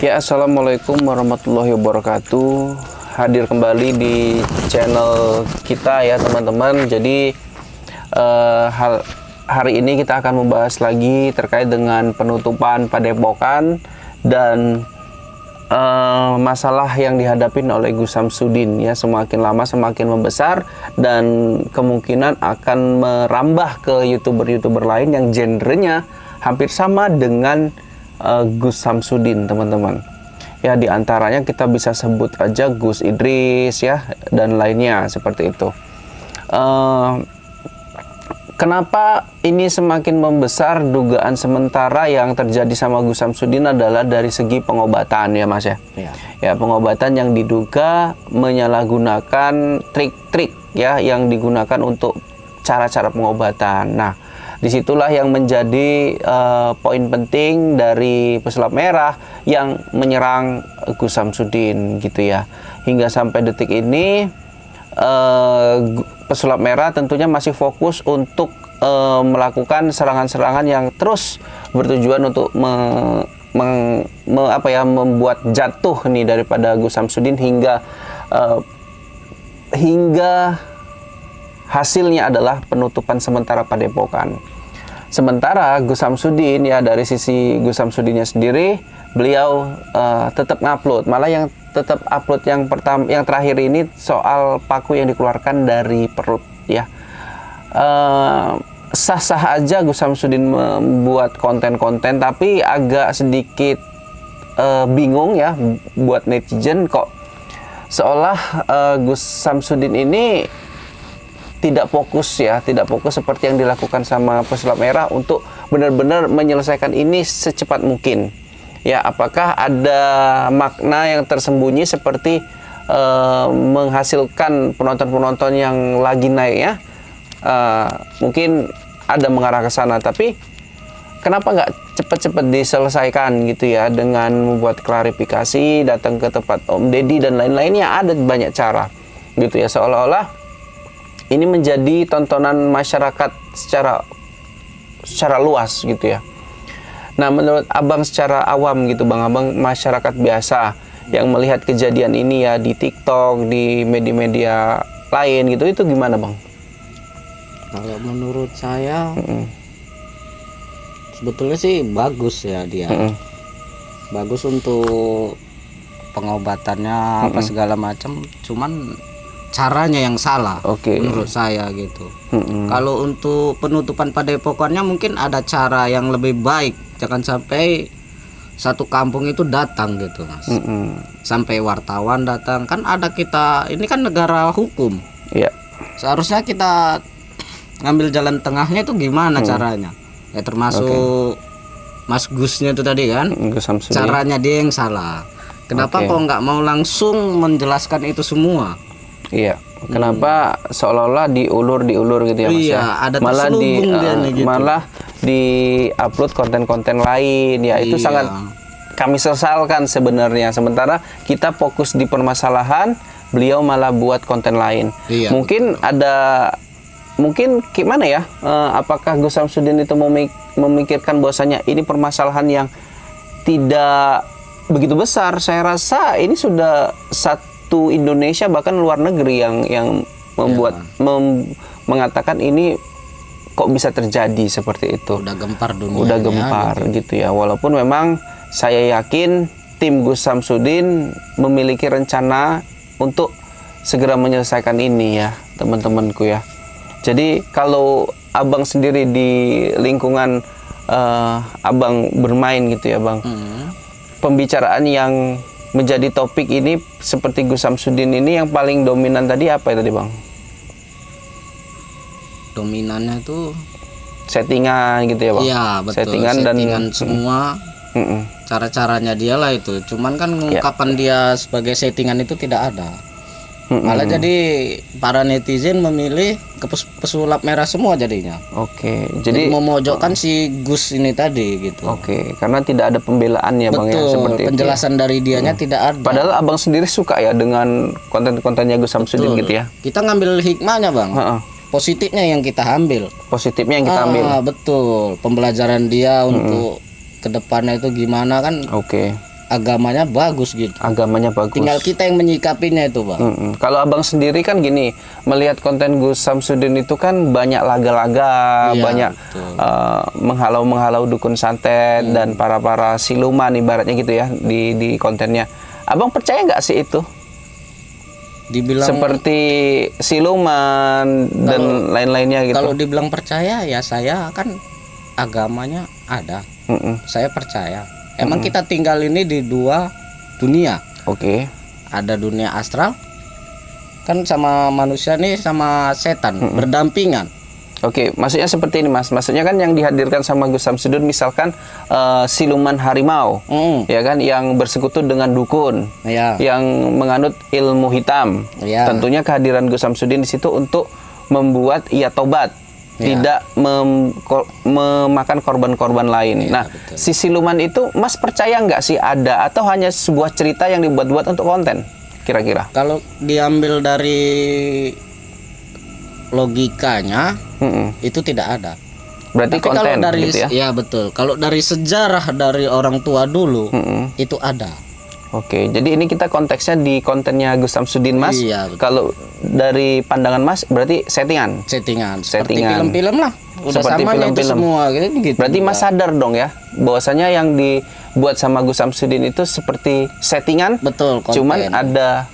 Ya, assalamualaikum warahmatullahi wabarakatuh. Hadir kembali di channel kita ya teman-teman. Jadi hari ini kita akan membahas lagi terkait dengan penutupan Padepokan dan masalah yang dihadapin oleh Gus Samsudin ya, semakin lama semakin membesar dan kemungkinan akan merambah ke youtuber-youtuber lain yang genrenya hampir sama dengan Gus Samsudin, teman-teman. Ya, diantaranya kita bisa sebut aja Gus Idris ya, dan lainnya seperti itu. Kenapa ini semakin membesar? Dugaan sementara yang terjadi sama Gus Samsudin adalah dari segi pengobatan ya Mas ya. Ya, pengobatan yang diduga menyalahgunakan trik-trik ya yang digunakan untuk cara-cara pengobatan. Nah, disitulah yang menjadi poin penting dari pesulap merah yang menyerang Gus Samsudin gitu ya. Hingga sampai detik ini pesulap merah tentunya masih fokus untuk melakukan serangan-serangan yang terus bertujuan untuk membuat jatuh nih daripada Gus Samsudin hingga hasilnya adalah penutupan sementara Padepokan. Sementara Gus Samsudin ya, dari sisi Gus Samsudinnya sendiri, beliau tetap ngupload. Malah yang tetap upload yang terakhir ini soal paku yang dikeluarkan dari perut ya. Sah-sah aja Gus Samsudin membuat konten-konten, tapi agak sedikit bingung ya buat netizen, kok seolah Gus Samsudin ini tidak fokus seperti yang dilakukan sama pesulap merah untuk benar-benar menyelesaikan ini secepat mungkin. Ya, apakah ada makna yang tersembunyi seperti menghasilkan penonton-penonton yang lagi naik ya? Mungkin ada mengarah ke sana, tapi kenapa nggak cepat-cepat diselesaikan gitu ya, dengan membuat klarifikasi, datang ke tempat Om Deddy dan lain-lainnya. Ada banyak cara gitu ya, seolah-olah ini menjadi tontonan masyarakat secara luas gitu ya. Nah, menurut Abang secara awam gitu Bang, Abang masyarakat biasa yang melihat kejadian ini ya di TikTok, di media-media lain gitu, itu gimana Bang? Kalau menurut saya sebetulnya sih bagus ya dia. Bagus untuk pengobatannya apa segala macam, cuman caranya yang salah menurut saya gitu. Kalau untuk penutupan Padepokannya mungkin ada cara yang lebih baik, jangan sampai satu kampung itu datang gitu Mas. Sampai wartawan datang, kan ada kita ini kan negara hukum ya. Seharusnya kita ngambil jalan tengahnya itu gimana caranya ya, termasuk Mas Gusnya itu tadi kan, caranya dia yang salah. Kenapa kok nggak mau langsung menjelaskan itu semua? Iya, kenapa seolah-olah diulur gitu ya Mas ya? Ada malah di upload konten-konten lain ya, itu sangat kami sesalkan sebenarnya. Sementara kita fokus di permasalahan, beliau malah buat konten lain. Mungkin gimana ya? Apakah Gus Samsudin itu memikirkan bahwasanya ini permasalahan yang tidak begitu besar? Saya rasa ini sudah Indonesia bahkan luar negeri yang membuat mengatakan ini kok bisa terjadi seperti itu. Udah gempar dunia. Udah gempar gitu ya. Walaupun memang saya yakin tim Gus Samsudin memiliki rencana untuk segera menyelesaikan ini ya, teman-temanku ya. Jadi kalau Abang sendiri di lingkungan Abang bermain gitu ya Bang, pembicaraan yang menjadi topik ini seperti Gus Samsudin ini yang paling dominan tadi apa ya tadi Bang? Dominannya tuh settingan gitu ya Bang? Iya betul, settingan dan semua cara-caranya dia lah itu. Cuman kan ungkapan dia sebagai settingan itu tidak ada. Malah jadi para netizen memilih ke pesulap merah semua jadinya. Jadi memojokkan si Gus ini tadi gitu. Karena tidak ada pembelaan ya Bang ya, seperti penjelasan dari dianya tidak ada. Padahal Abang sendiri suka ya dengan konten-kontennya Gus Samsudin gitu ya. Kita ngambil hikmahnya Bang. Positifnya yang kita ambil. Betul. Pembelajaran dia untuk kedepannya itu gimana kan. agamanya bagus gitu. Agamanya bagus. Tinggal kita yang menyikapinya itu, Bang. Kalau abang sendiri kan gini, melihat konten Gus Samsudin itu kan banyak laga-laga, Iya, banyak menghalau-menghalau dukun santet dan para siluman ibaratnya gitu ya di kontennya. Abang percaya nggak sih itu? Dibilang Seperti siluman dan lain-lainnya gitu. kalau dibilang percaya ya, saya kan agamanya ada. Saya percaya. Emang kita tinggal ini di dua dunia. Oke. Ada dunia astral, kan sama manusia nih sama setan berdampingan. Oke, maksudnya seperti ini Mas. Maksudnya kan yang dihadirkan sama Gus Samsudin misalkan siluman harimau, ya kan, yang bersekutu dengan dukun, Ya. yang menganut ilmu hitam. Ya. Tentunya kehadiran Gus Samsudin di situ untuk membuat ia tobat, tidak memakan korban-korban lain. Nah, betul. si siluman itu Mas percaya nggak sih ada, atau hanya sebuah cerita yang dibuat-buat untuk konten? Kira-kira? Kalau diambil dari logikanya, itu tidak ada. Berarti Tapi konten kalau dari gitu ya? ya betul. Kalau dari sejarah dari orang tua dulu, itu ada. Oke, jadi ini kita konteksnya di kontennya Gus Samsudin, Mas. Iya, betul. Kalau dari pandangan Mas, berarti settingan. Seperti Settingan. film-film lah. Udah Seperti samanya itu film-film. semua gitu. Berarti Mas sadar dong ya, bahwasanya yang dibuat sama Gus Samsudin itu seperti settingan. Betul, konten. Cuman ada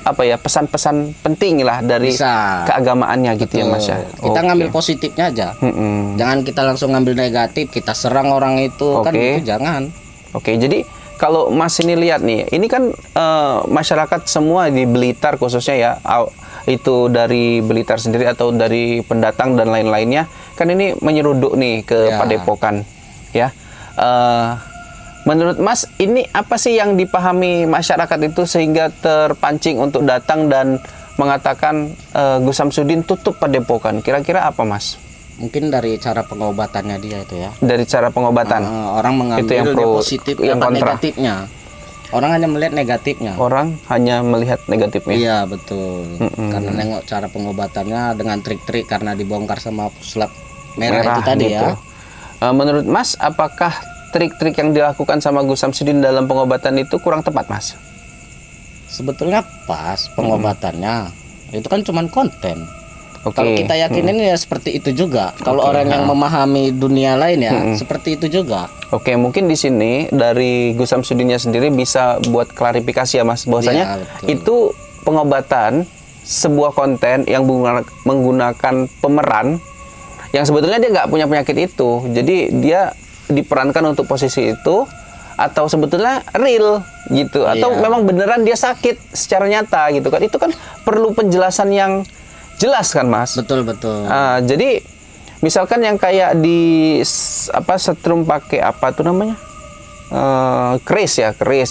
apa ya, pesan-pesan penting lah dari Bisa. keagamaannya gitu ya Mas ya. Kita Oke. ngambil positifnya aja. Jangan kita langsung ngambil negatif, kita serang orang itu, kan Oke. itu jangan. Oke, jadi kalau Mas ini lihat nih, ini kan masyarakat semua di Blitar khususnya ya, itu dari Blitar sendiri atau dari pendatang dan lain-lainnya, kan ini menyeruduk nih ke Ya. Padepokan, ya. Menurut Mas, ini apa sih yang dipahami masyarakat itu sehingga terpancing untuk datang dan mengatakan Gus Samsudin tutup Padepokan? Kira-kira apa Mas? Mungkin dari cara pengobatannya dia itu ya. Dari cara pengobatan? Orang mengambil Itu yang dia pro, positif, yang apa kontra. negatifnya. Orang hanya melihat negatifnya. Orang hanya melihat negatifnya. Iya betul. Karena nengok cara pengobatannya dengan trik-trik karena dibongkar sama pesulap merah itu tadi gitu. ya. Menurut Mas, apakah trik-trik yang dilakukan sama Gus Samsudin dalam pengobatan itu kurang tepat, Mas? Sebetulnya pas pengobatannya. Itu kan cuman konten. Oke. Kalau kita yakinin ya seperti itu juga. Kalau orang yang memahami dunia lain ya seperti itu juga. Oke, mungkin di sini dari Gus Samsudinnya sendiri bisa buat klarifikasi ya Mas, bahwasanya Iya, betul. itu pengobatan sebuah konten yang menggunakan pemeran yang sebetulnya dia nggak punya penyakit itu. Jadi dia diperankan untuk posisi itu, atau sebetulnya real gitu, atau Iya. memang beneran dia sakit secara nyata gitu kan. Itu kan perlu penjelasan yang jelas kan Mas. Betul. Jadi misalkan yang kayak di setrum pakai apa tuh namanya, keris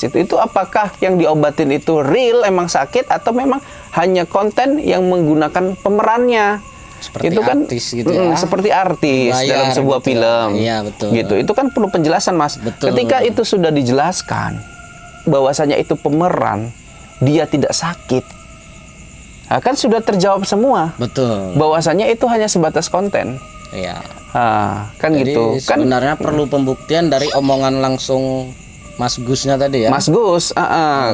itu apakah yang diobatin itu real emang sakit atau memang hanya konten yang menggunakan pemerannya? Seperti Itu kan artis gitu ya. seperti artis Bayar dalam sebuah gitu ya. film. Iya, betul. Gitu. Itu kan perlu penjelasan Mas. Betul. Ketika itu sudah dijelaskan bahwasanya itu pemeran, dia tidak sakit. Nah, kan sudah terjawab semua. Betul. Bahwasanya itu hanya sebatas konten. Iya. Kan Jadi gitu. Kan sebenarnya perlu pembuktian dari omongan langsung Mas Gusnya tadi ya. Mas Gus,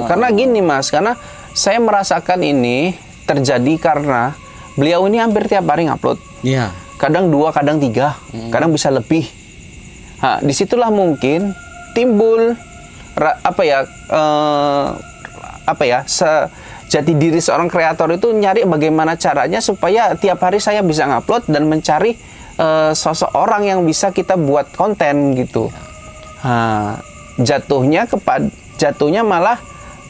karena gini Mas, karena saya merasakan ini terjadi karena beliau ini hampir tiap hari ngupload. Iya. Kadang 2, kadang 3, kadang bisa lebih. Disitulah mungkin timbul jati diri seorang kreator itu nyari bagaimana caranya supaya tiap hari saya bisa ngupload dan mencari sosok orang yang bisa kita buat konten gitu. Jatuhnya malah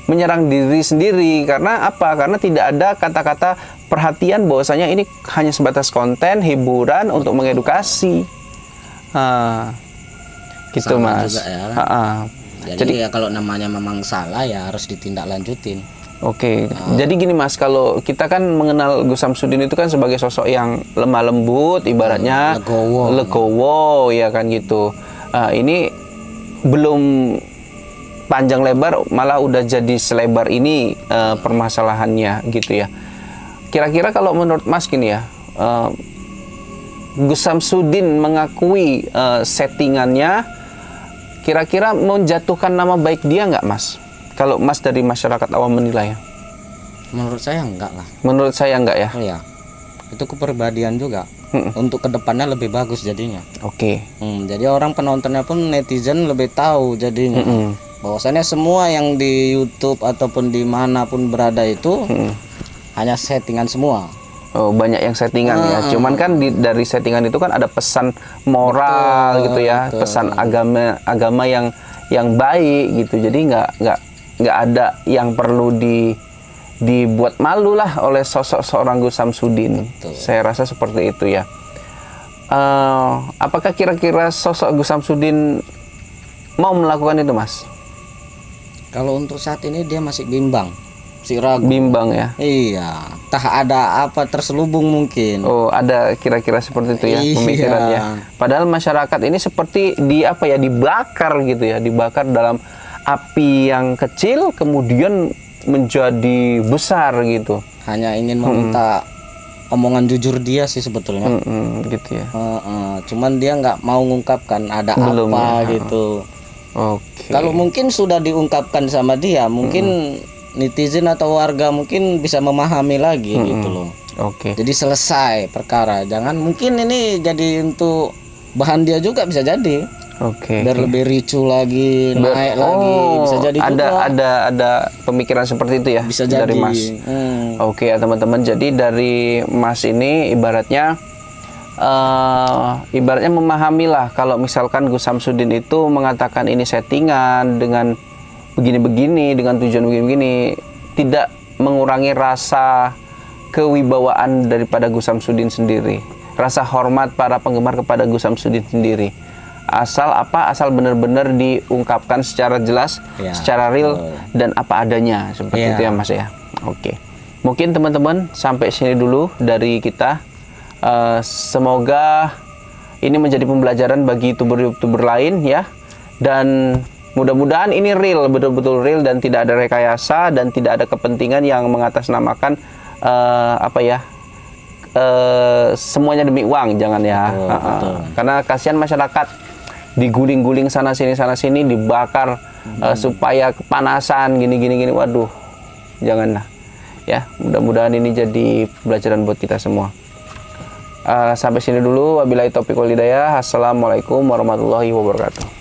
menyerang diri sendiri. Karena apa? Karena tidak ada kata-kata perhatian bahwasanya ini hanya sebatas konten hiburan untuk mengedukasi. Gitu Salah Mas. juga ya. Jadi ya kalau namanya memang salah ya harus ditindaklanjutin. Oke, jadi gini Mas, kalau kita kan mengenal Gus Samsudin itu kan sebagai sosok yang lemah lembut, ibaratnya legowo, ya kan gitu. Ini belum panjang lebar, malah udah jadi selebar ini permasalahannya gitu ya. Kira-kira kalau menurut Mas gini ya, Gus Samsudin mengakui settingannya, kira-kira menjatuhkan nama baik dia nggak, Mas? Kalau Mas dari masyarakat awam menilai? Menurut saya enggak lah. Menurut saya enggak ya? Iya. Itu kepribadian juga. Untuk kedepannya lebih bagus jadinya. Oke. Jadi orang penontonnya pun netizen lebih tahu jadinya. Bahwasannya semua yang di YouTube ataupun dimanapun berada itu hanya settingan semua. Oh, banyak yang settingan ya. Cuman kan dari settingan itu kan ada pesan moral gitu ya, pesan agama yang baik gitu. Jadi nggak ada yang perlu dibuat malu lah oleh sosok seorang Gus Samsudin. Saya rasa seperti itu ya. Apakah kira-kira sosok Gus Samsudin mau melakukan itu, Mas? Kalau untuk saat ini dia masih bimbang. Si ragu. Bimbang ya. Iya, entah ada apa terselubung mungkin. Oh, ada kira-kira seperti itu ya pemikirannya. Padahal masyarakat ini seperti dibakar gitu ya, dibakar dalam api yang kecil kemudian menjadi besar gitu. Hanya ingin meminta omongan jujur dia sih sebetulnya. Gitu ya. Cuman dia nggak mau mengungkapkan ada belum apa ya. Gitu. Oke. Kalau mungkin sudah diungkapkan sama dia, mungkin netizen atau warga mungkin bisa memahami lagi gitu loh. Oke. Jadi selesai perkara. Jangan mungkin ini jadi untuk bahan dia juga bisa jadi. Oke. Biar lebih ricu lagi, naik lagi, bisa jadi juga. Ada pemikiran seperti itu ya Bisa dari jadi. Mas. Oke ya teman-teman. Jadi dari Mas ini ibaratnya memahami lah kalau misalkan Gus Samsudin itu mengatakan ini settingan dengan begini-begini, dengan tujuan begini-begini, tidak mengurangi rasa kewibawaan daripada Gus Samsudin sendiri, rasa hormat para penggemar kepada Gus Samsudin sendiri. Asal benar-benar diungkapkan secara jelas, secara real dan apa adanya seperti itu ya Mas ya. Oke. Mungkin teman-teman sampai sini dulu dari kita. Semoga ini menjadi pembelajaran bagi youtuber lain ya, dan mudah-mudahan ini real, betul-betul real dan tidak ada rekayasa dan tidak ada kepentingan yang mengatasnamakan semuanya demi uang, jangan ya. Betul. Karena kasihan masyarakat diguling-guling sana sini dibakar supaya kepanasan gini. Waduh, janganlah ya. Mudah-mudahan ini jadi pelajaran buat kita semua. Sampai sini dulu. Wabillahi taufiq wal hidayah. Assalamualaikum warahmatullahi wabarakatuh.